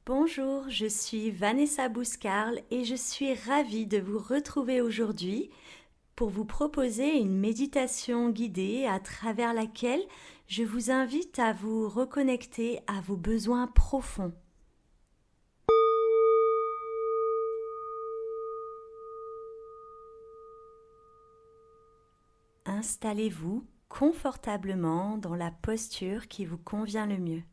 Bonjour, je suis Vanessa Bouscarl et je suis ravie de vous retrouver aujourd'hui pour vous proposer une méditation guidée à travers laquelle je vous invite à vous reconnecter à vos besoins profonds. Installez-vous confortablement dans la posture qui vous convient le mieux.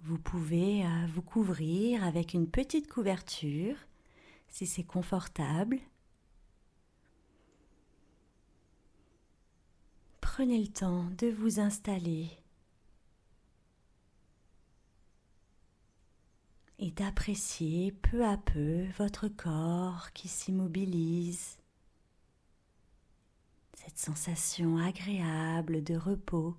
Vous pouvez vous couvrir avec une petite couverture si c'est confortable. Prenez le temps de vous installer et d'apprécier peu à peu votre corps qui s'immobilise, cette sensation agréable de repos.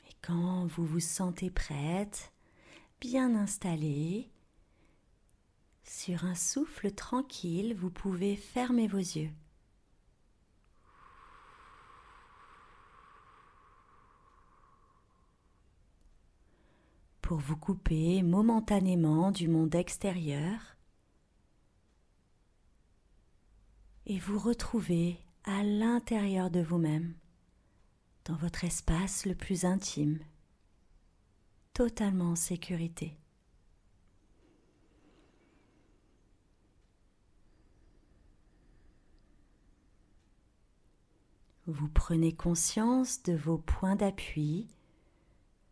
Et quand vous vous sentez prête, bien installée, sur un souffle tranquille, vous pouvez fermer vos yeux. Pour vous couper momentanément du monde extérieur et vous retrouver à l'intérieur de vous-même, dans votre espace le plus intime, totalement en sécurité. Vous prenez conscience de vos points d'appui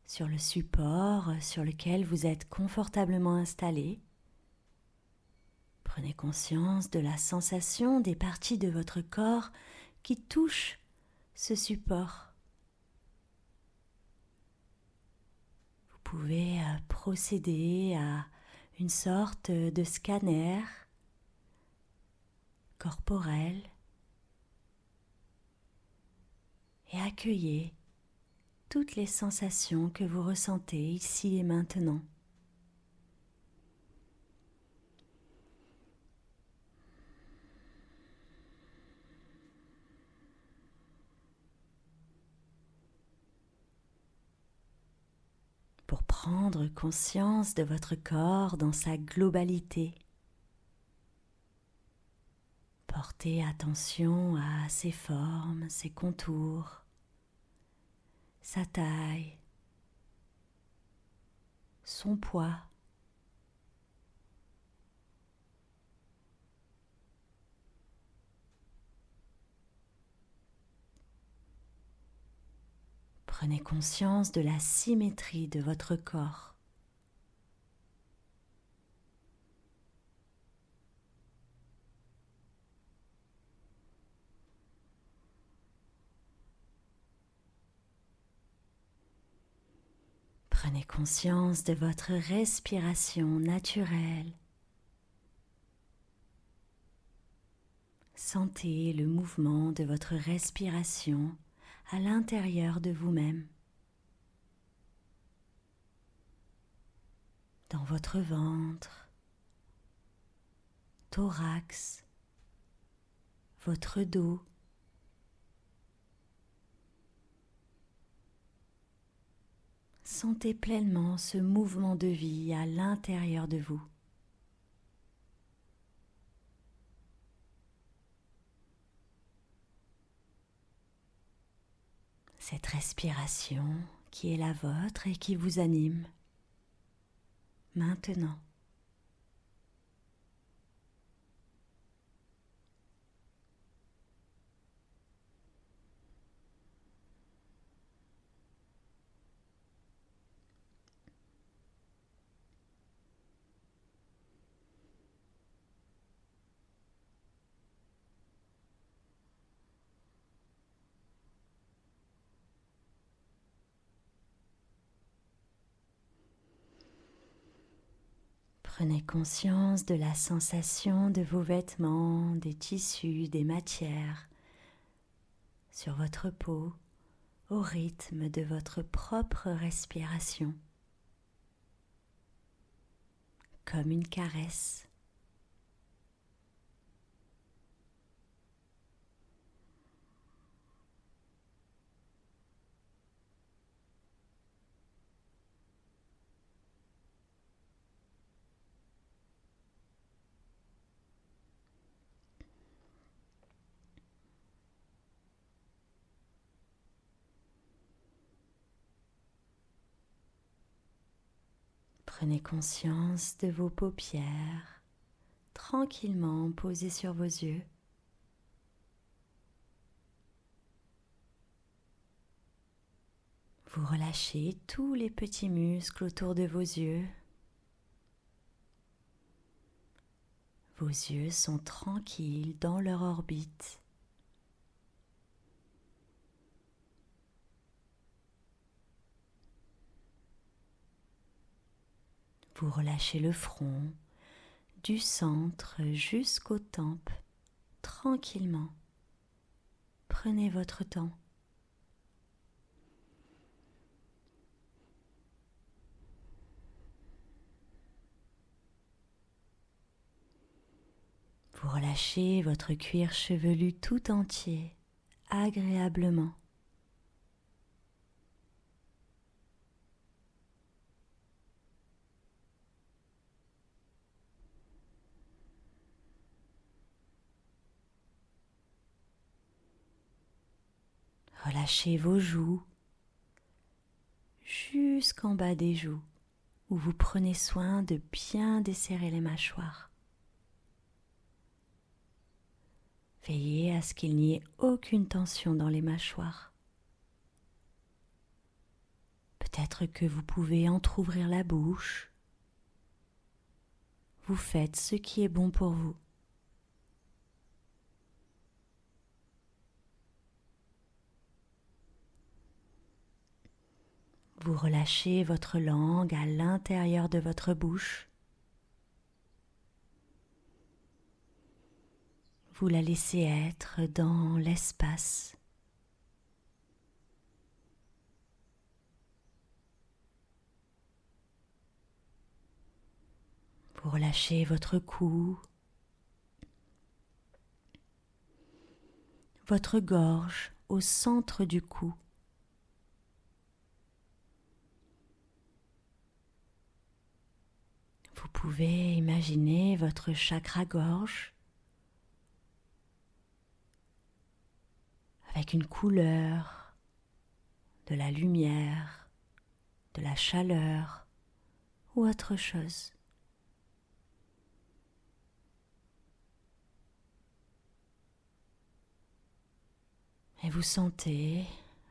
sur le support sur lequel vous êtes confortablement installé. Prenez conscience de la sensation des parties de votre corps qui touchent ce support. Vous pouvez procéder à une sorte de scanner corporel et accueillez toutes les sensations que vous ressentez ici et maintenant. Pour prendre conscience de votre corps dans sa globalité. Portez attention à ses formes, ses contours, sa taille, son poids. Prenez conscience de la symétrie de votre corps. Prenez conscience de votre respiration naturelle. Sentez le mouvement de votre respiration à l'intérieur de vous-même, dans votre ventre, thorax, votre dos. Sentez pleinement ce mouvement de vie à l'intérieur de vous. Cette respiration qui est la vôtre et qui vous anime. Maintenant. Prenez conscience de la sensation de vos vêtements, des tissus, des matières sur votre peau au rythme de votre propre respiration. comme une caresse. Prenez conscience de vos paupières tranquillement posées sur vos yeux. Vous relâchez tous les petits muscles autour de vos yeux. Vos yeux sont tranquilles dans leur orbite. Vous relâchez le front du centre jusqu'aux tempes, tranquillement. Prenez votre temps. Vous relâchez votre cuir chevelu tout entier, agréablement. Relâchez vos joues jusqu'en bas des joues, où vous prenez soin de bien desserrer les mâchoires. Veillez à ce qu'il n'y ait aucune tension dans les mâchoires. Peut-être que vous pouvez entrouvrir la bouche. Vous faites ce qui est bon pour vous. Vous relâchez votre langue à l'intérieur de votre bouche. Vous la laissez être dans l'espace. Vous relâchez votre cou, votre gorge au centre du cou. Vous pouvez imaginer votre chakra-gorge avec une couleur, de la lumière, de la chaleur ou autre chose. Et vous sentez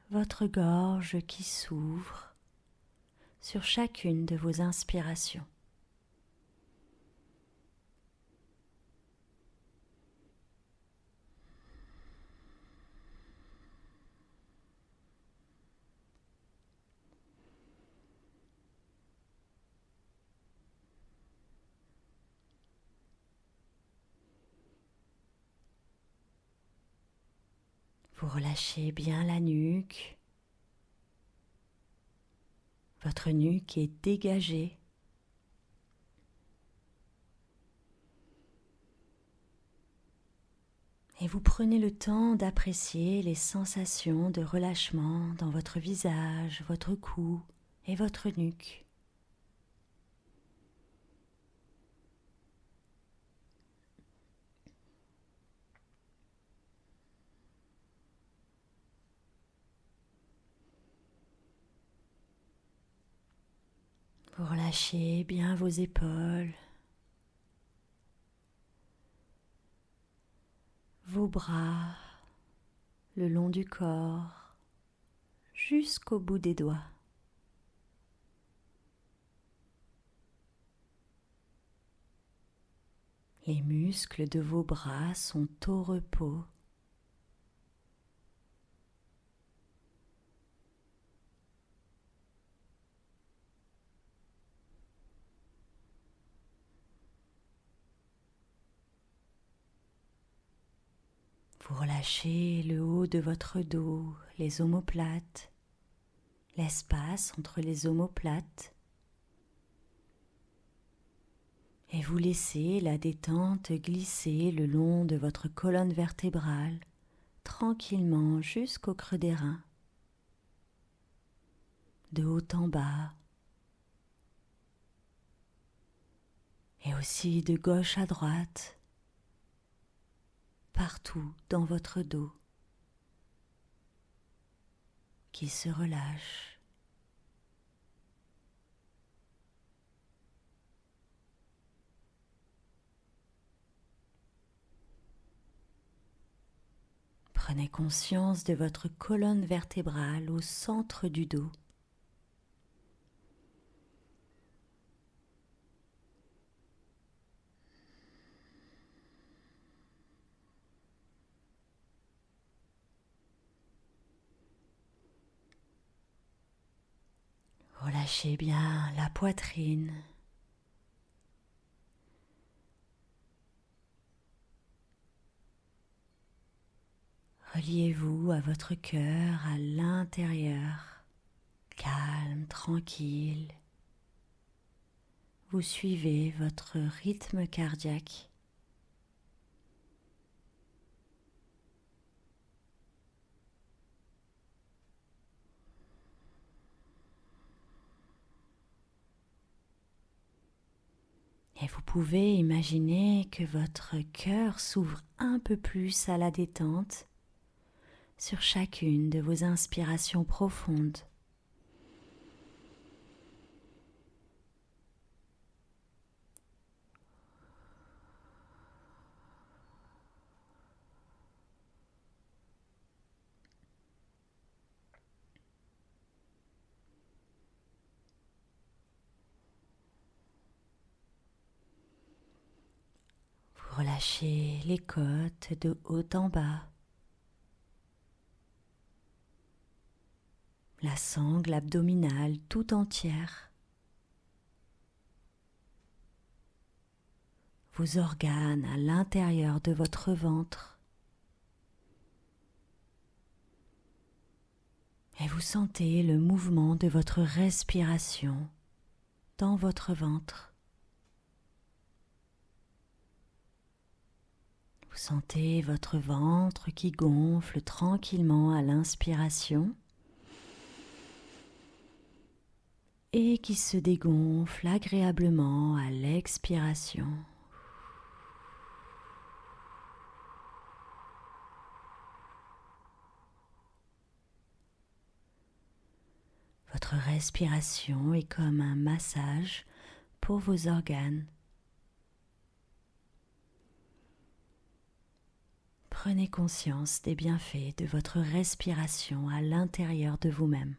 votre gorge qui s'ouvre sur chacune de vos inspirations. Vous relâchez bien la nuque. Votre nuque est dégagée. Et vous prenez le temps d'apprécier les sensations de relâchement dans votre visage, votre cou et votre nuque. Vous relâchez bien vos épaules, vos bras, le long du corps, jusqu'au bout des doigts. Les muscles de vos bras sont au repos. Vous relâchez le haut de votre dos, les omoplates, l'espace entre les omoplates. Et vous laissez la détente glisser le long de votre colonne vertébrale, tranquillement jusqu'au creux des reins, de haut en bas, et aussi de gauche à droite, partout dans votre dos, qui se relâche. Prenez conscience de votre colonne vertébrale au centre du dos. Relâchez bien la poitrine. Reliez-vous à votre cœur à l'intérieur, calme, tranquille. Vous suivez votre rythme cardiaque. Et vous pouvez imaginer que votre cœur s'ouvre un peu plus à la détente sur chacune de vos inspirations profondes. Vous relâchez les côtes de haut en bas, la sangle abdominale tout entière, vos organes à l'intérieur de votre ventre, et vous sentez le mouvement de votre respiration dans votre ventre. Vous sentez votre ventre qui gonfle tranquillement à l'inspiration et qui se dégonfle agréablement à l'expiration. Votre respiration est comme un massage pour vos organes. Prenez conscience des bienfaits de votre respiration à l'intérieur de vous-même.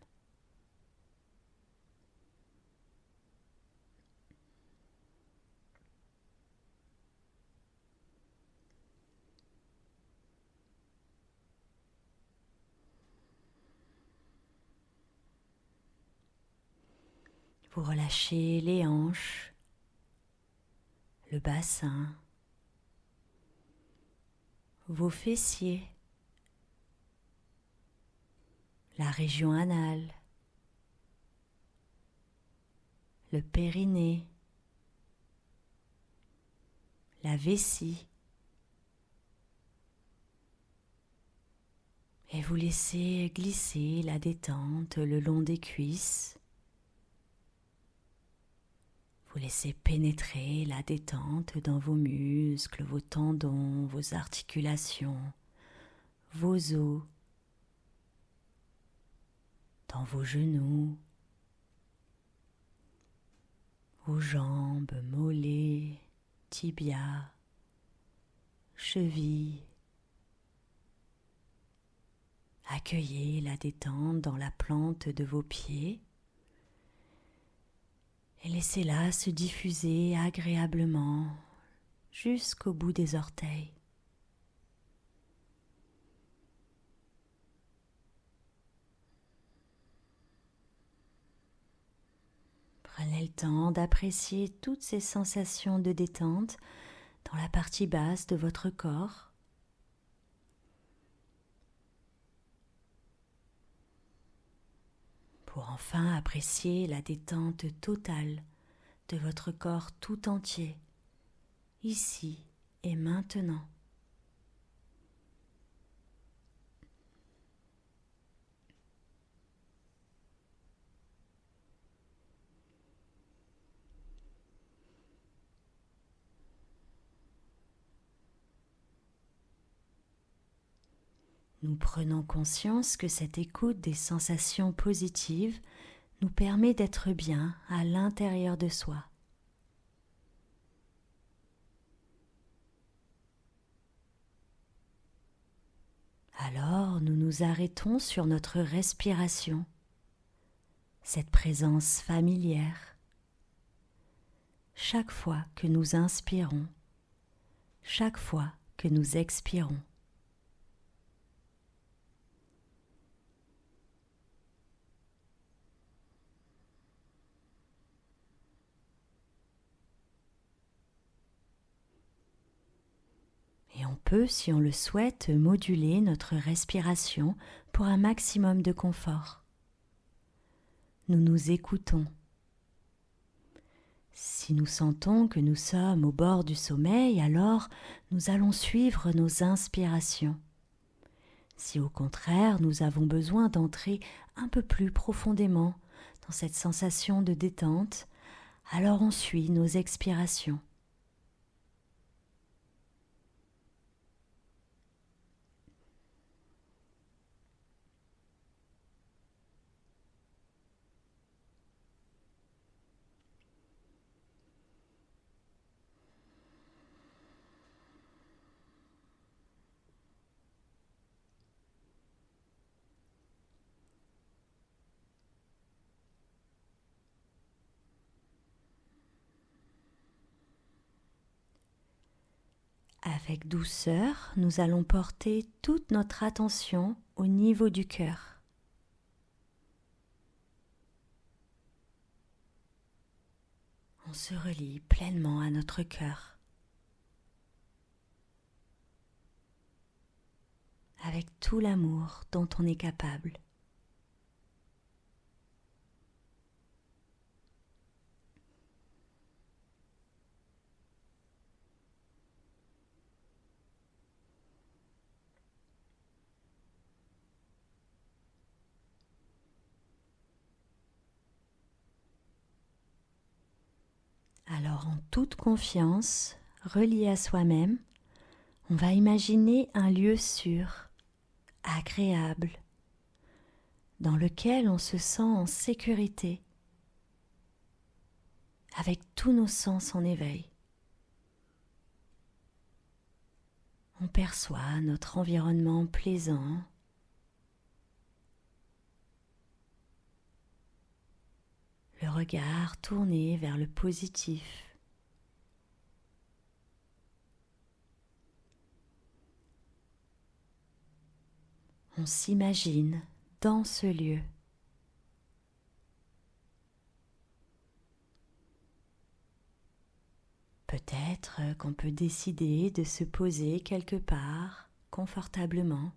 Vous relâchez les hanches, le bassin, vos fessiers, la région anale, le périnée, la vessie, et vous laissez glisser la détente le long des cuisses. Vous laissez pénétrer la détente dans vos muscles, vos tendons, vos articulations, vos os, dans vos genoux, vos jambes, mollets, tibias, chevilles. Accueillez la détente dans la plante de vos pieds et laissez-la se diffuser agréablement jusqu'au bout des orteils. Prenez le temps d'apprécier toutes ces sensations de détente dans la partie basse de votre corps. Pour enfin apprécier la détente totale de votre corps tout entier, ici et maintenant. Nous prenons conscience que cette écoute des sensations positives nous permet d'être bien à l'intérieur de soi. Alors nous nous arrêtons sur notre respiration, cette présence familière. Chaque fois que nous inspirons, chaque fois que nous expirons. Et on peut, si on le souhaite, moduler notre respiration pour un maximum de confort. Nous nous écoutons. Si nous sentons que nous sommes au bord du sommeil, alors nous allons suivre nos inspirations. Si au contraire nous avons besoin d'entrer un peu plus profondément dans cette sensation de détente, alors on suit nos expirations. Avec douceur, nous allons porter toute notre attention au niveau du cœur. On se relie pleinement à notre cœur. Avec tout l'amour dont on est capable. Alors en toute confiance, relié à soi-même, on va imaginer un lieu sûr, agréable, dans lequel on se sent en sécurité, avec tous nos sens en éveil. On perçoit notre environnement plaisant, le regard tourné vers le positif. On s'imagine dans ce lieu. Peut-être qu'on peut décider de se poser quelque part confortablement.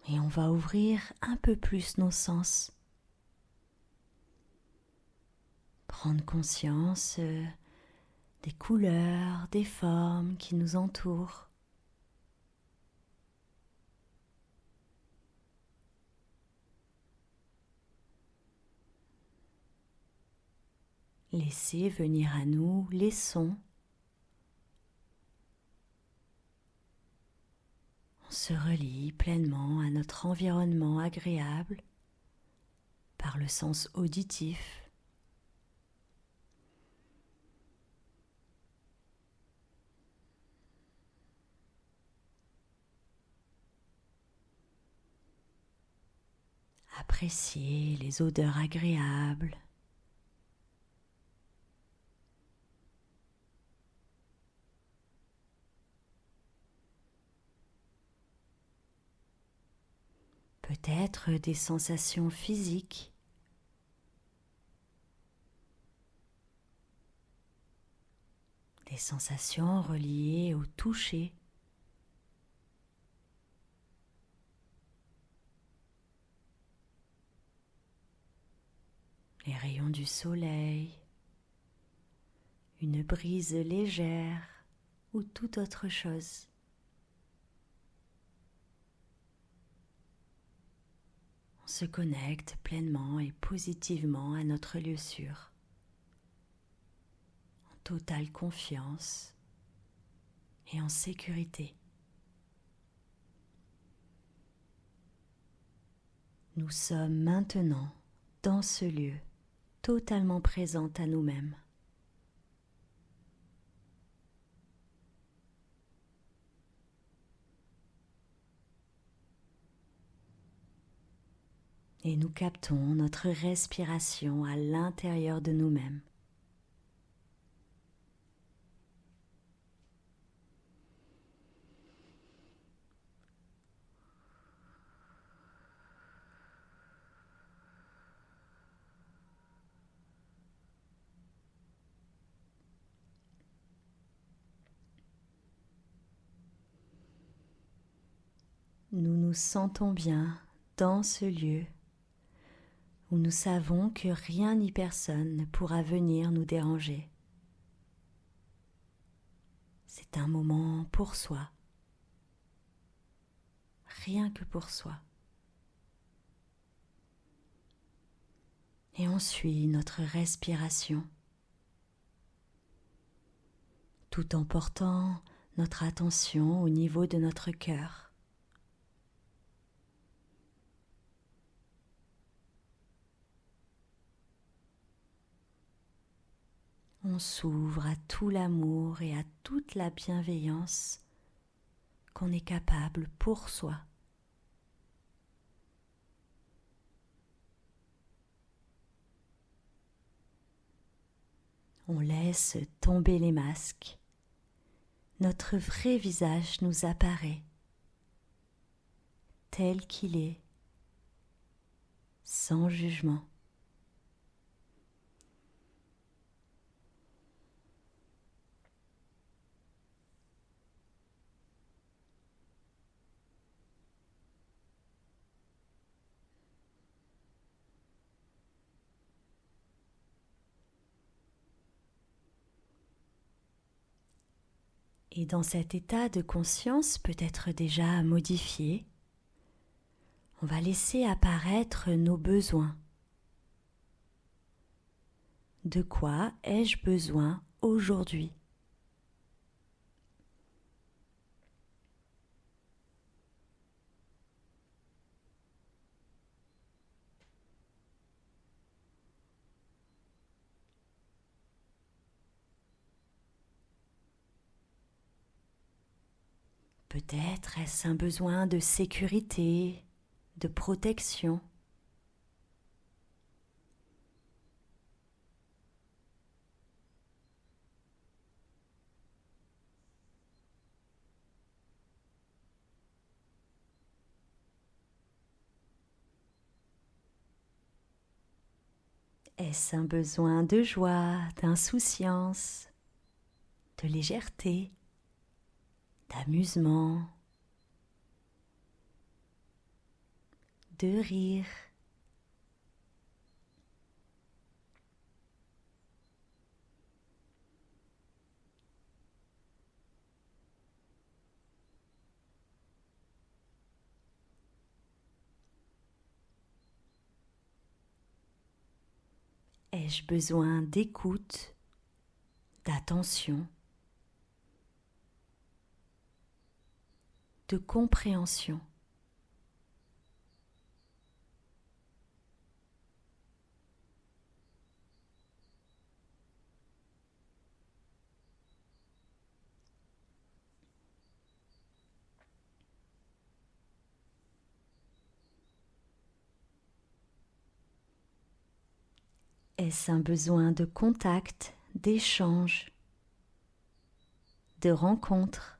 Et on va ouvrir un peu plus nos sens. Prendre conscience des couleurs, des formes qui nous entourent. Laisser venir à nous les sons. On se relie pleinement à notre environnement agréable par le sens auditif. Apprécier les odeurs agréables. Peut-être des sensations physiques. Des sensations reliées au toucher. les rayons du soleil, une brise légère ou toute autre chose. On se connecte pleinement et positivement à notre lieu sûr, en totale confiance et en sécurité. Nous sommes maintenant dans ce lieu, totalement présents à nous-mêmes. Et nous captons notre respiration à l'intérieur de nous-mêmes. Nous nous sentons bien dans ce lieu où nous savons que rien ni personne ne pourra venir nous déranger. C'est un moment pour soi, rien que pour soi. Et on suit notre respiration, tout en portant notre attention au niveau de notre cœur. On s'ouvre à tout l'amour et à toute la bienveillance qu'on est capable pour soi. On laisse tomber les masques. Notre vrai visage nous apparaît tel qu'il est, sans jugement. Et dans cet état de conscience peut-être déjà modifié, on va laisser apparaître nos besoins. De quoi ai-je besoin aujourd'hui ? Peut-être est-ce un besoin de sécurité, de protection. Est-ce un besoin de joie, d'insouciance, de légèreté, d'amusement, de rire ? Ai-je besoin d'écoute, d'attention, de compréhension ? Est-ce un besoin de contact, d'échange, de rencontre ?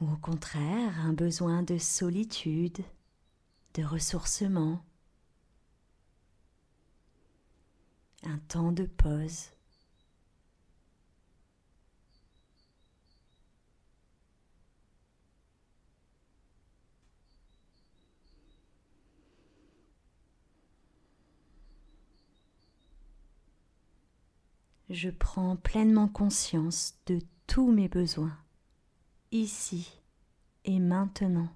Ou au contraire, un besoin de solitude, de ressourcement, un temps de pause ? je prends pleinement conscience de tous mes besoins, ici et maintenant.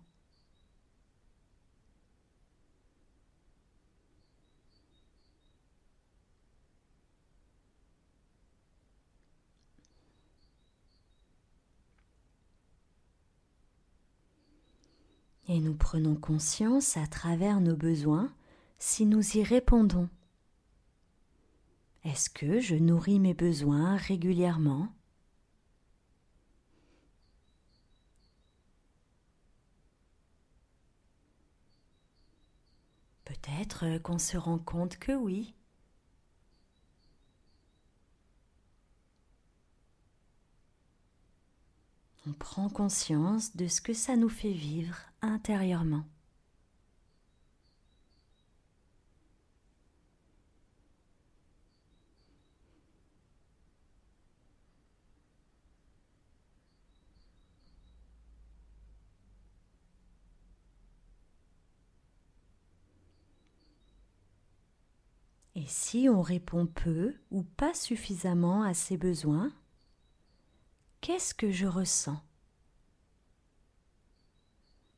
Et nous prenons conscience à travers nos besoins si nous y répondons. Est-ce que je nourris mes besoins régulièrement ? Peut-être qu'on se rend compte que oui. On prend conscience de ce que ça nous fait vivre intérieurement. Et si on répond peu ou pas suffisamment à ces besoins, qu'est-ce que je ressens ?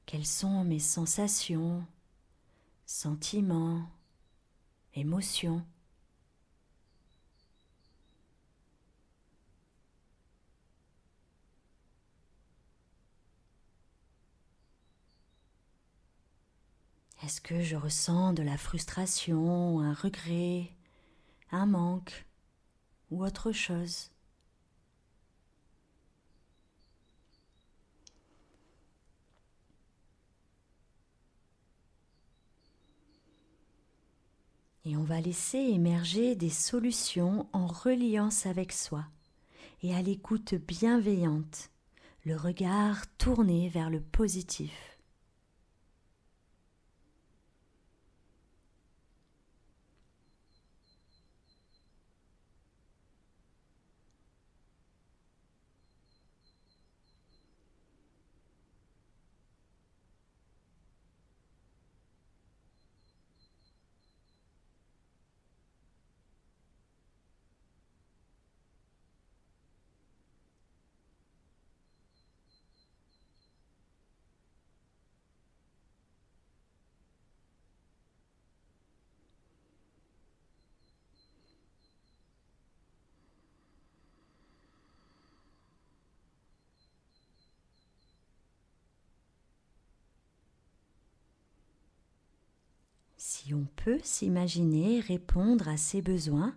Quelles sont mes sensations, sentiments, émotions ? Est-ce que je ressens de la frustration, un regret, un manque ou autre chose ? Et on va laisser émerger des solutions en reliance avec soi et à l'écoute bienveillante, le regard tourné vers le positif. Si on peut s'imaginer répondre à ses besoins,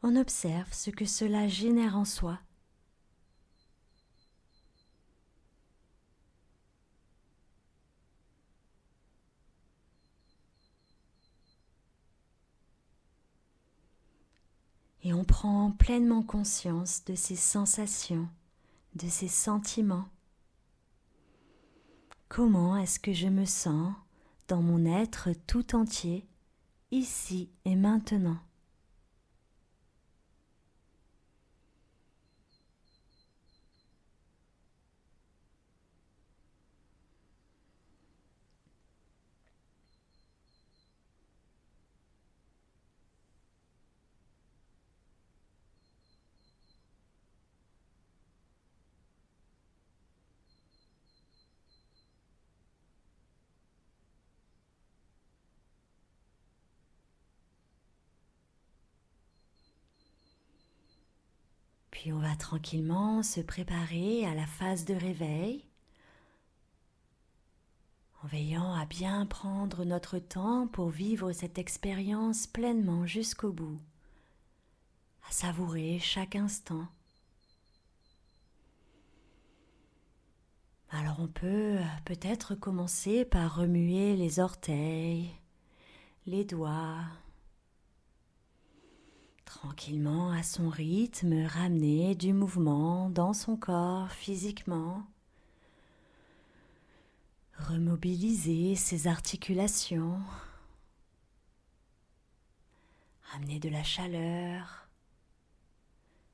on observe ce que cela génère en soi. Et on prend pleinement conscience de ses sensations, de ses sentiments. Comment est-ce que je me sens dans mon être tout entier, ici et maintenant ? Puis on va tranquillement se préparer à la phase de réveil, en veillant à bien prendre notre temps pour vivre cette expérience pleinement jusqu'au bout, à savourer chaque instant. Alors on peut peut-être commencer par remuer les orteils, les doigts, tranquillement à son rythme, ramener du mouvement dans son corps physiquement, remobiliser ses articulations, amener de la chaleur,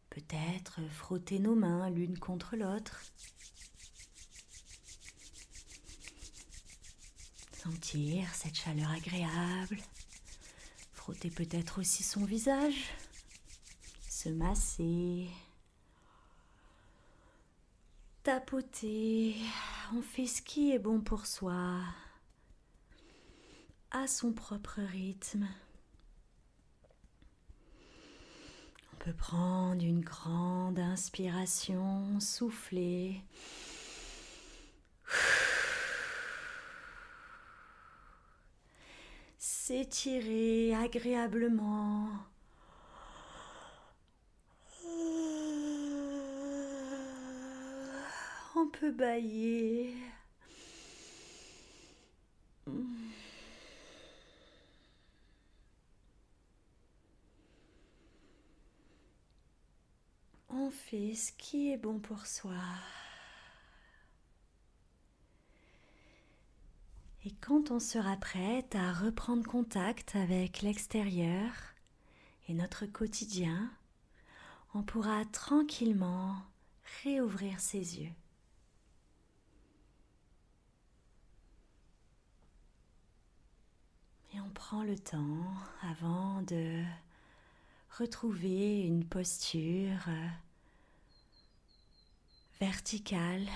peut-être frotter nos mains l'une contre l'autre, sentir cette chaleur agréable, frotter peut-être aussi son visage, se masser, tapoter. On fait ce qui est bon pour soi, à son propre rythme. On peut prendre une grande inspiration, souffler. S'étirer agréablement. On peut bâiller. On fait ce qui est bon pour soi. Et quand on sera prête à reprendre contact avec l'extérieur et notre quotidien, on pourra tranquillement réouvrir ses yeux. Et on prend le temps avant de retrouver une posture verticale,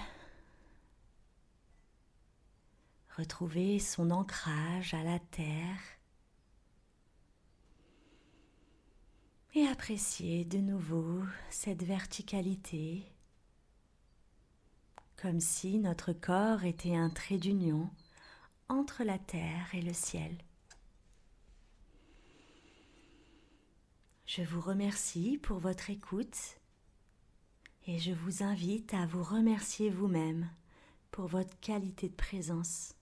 retrouver son ancrage à la terre et apprécier de nouveau cette verticalité, comme si notre corps était un trait d'union entre la terre et le ciel. Je vous remercie pour votre écoute et je vous invite à vous remercier vous-même pour votre qualité de présence.